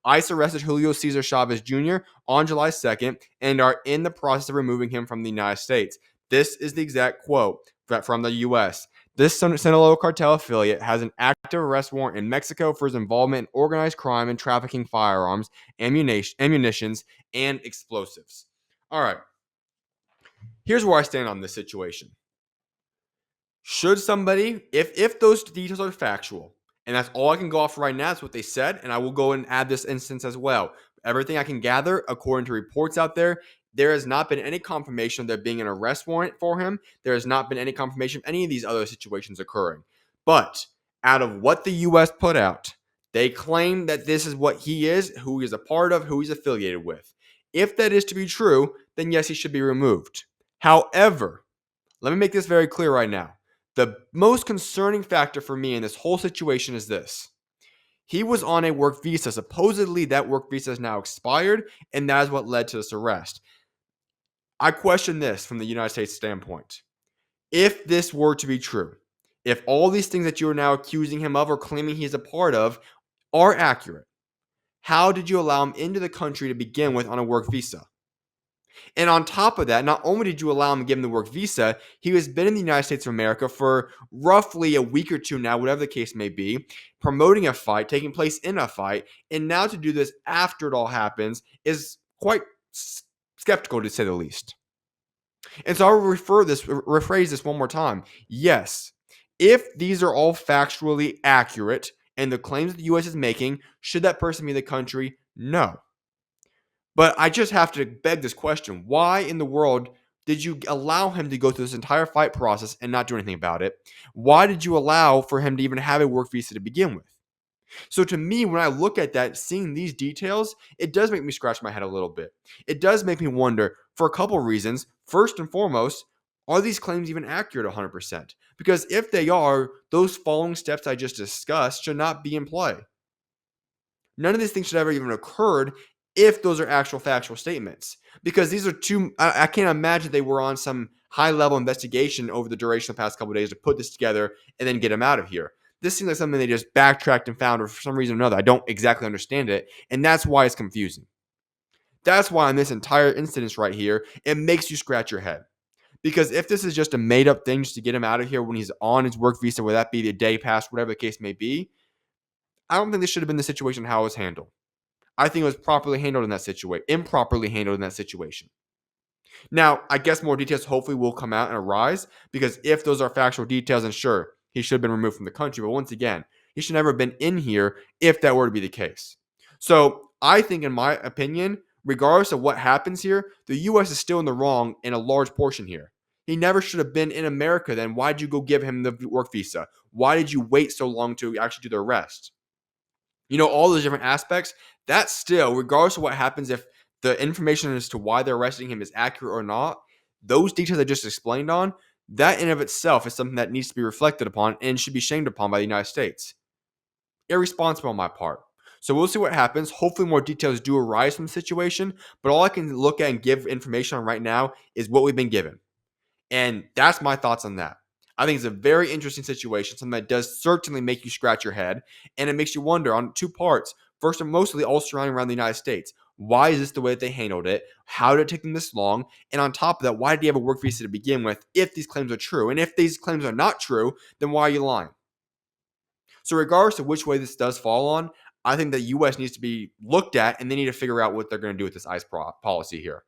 ICE arrested Julio Cesar Chavez Jr. on July 2nd and are in the process of removing him from the United States. This is the exact quote from the U.S. This Sinaloa cartel affiliate has an active arrest warrant in Mexico for his involvement in organized crime and trafficking firearms, ammunitions, and explosives. All right. Here's where I stand on this situation. Should somebody, if those details are factual, and that's all I can go off right now, that's what they said, and I will go and add this instance as well. Everything I can gather, according to reports out there has not been any confirmation of there being an arrest warrant for him. There has not been any confirmation of any of these other situations occurring. But out of what the U.S. put out, they claim that this is what he is, who he's a part of, who he's affiliated with. If that is to be true, then yes, he should be removed. However, let me make this very clear right now. The most concerning factor for me in this whole situation is this. He was on a work visa. Supposedly, that work visa is now expired, and that is what led to this arrest. I question this from the United States standpoint. If this were to be true, if all these things that you are now accusing him of or claiming he's a part of are accurate, how did you allow him into the country to begin with on a work visa? And on top of that, not only did you allow him to give him the work visa, he has been in the United States of America for roughly a week or two now, whatever the case may be, promoting a fight, taking place in a fight. And now to do this after it all happens is quite skeptical, to say the least. And so I'll rephrase this one more time. Yes, if these are all factually accurate and the claims that the U.S. is making, should that person be in the country? No. But I just have to beg this question. Why in the world did you allow him to go through this entire fight process and not do anything about it? Why did you allow for him to even have a work visa to begin with? So to me, when I look at that, seeing these details, it does make me scratch my head a little bit. It does make me wonder for a couple of reasons. First and foremost, are these claims even accurate 100%? Because if they are, those following steps I just discussed should not be in play. None of these things should ever even occurred if those are actual factual statements. Because these are I can't imagine they were on some high-level investigation over the duration of the past couple of days to put this together and then get him out of here. This seems like something they just backtracked and found, or for some reason or another, I don't exactly understand it, and that's why it's confusing. That's why in this entire instance right here, it makes you scratch your head. Because if this is just a made-up thing just to get him out of here when he's on his work visa, whether that be the day pass, whatever the case may be, I don't think this should have been the situation how it was handled. I think it was improperly handled in that situation. Now, I guess more details hopefully will come out and arise, because if those are factual details, then sure, he should have been removed from the country. But once again, he should never have been in here if that were to be the case. So I think, in my opinion, regardless of what happens here, the U.S. is still in the wrong in a large portion here. He never should have been in America then. Why did you go give him the work visa? Why did you wait so long to actually do the arrest? All those different aspects, that still, regardless of what happens, if the information as to why they're arresting him is accurate or not, those details I just explained on, that in of itself is something that needs to be reflected upon and should be shamed upon by the United States. Irresponsible on my part. So we'll see what happens. Hopefully more details do arise from the situation, but all I can look at and give information on right now is what we've been given. And that's my thoughts on that. I think it's a very interesting situation, something that does certainly make you scratch your head, and it makes you wonder on two parts. First and mostly all surrounding around the United States. Why is this the way that they handled it? How did it take them this long? And on top of that, why did he have a work visa to begin with if these claims are true? And if these claims are not true, then why are you lying? So regardless of which way this does fall on, I think the U.S. needs to be looked at, and they need to figure out what they're going to do with this ICE policy here.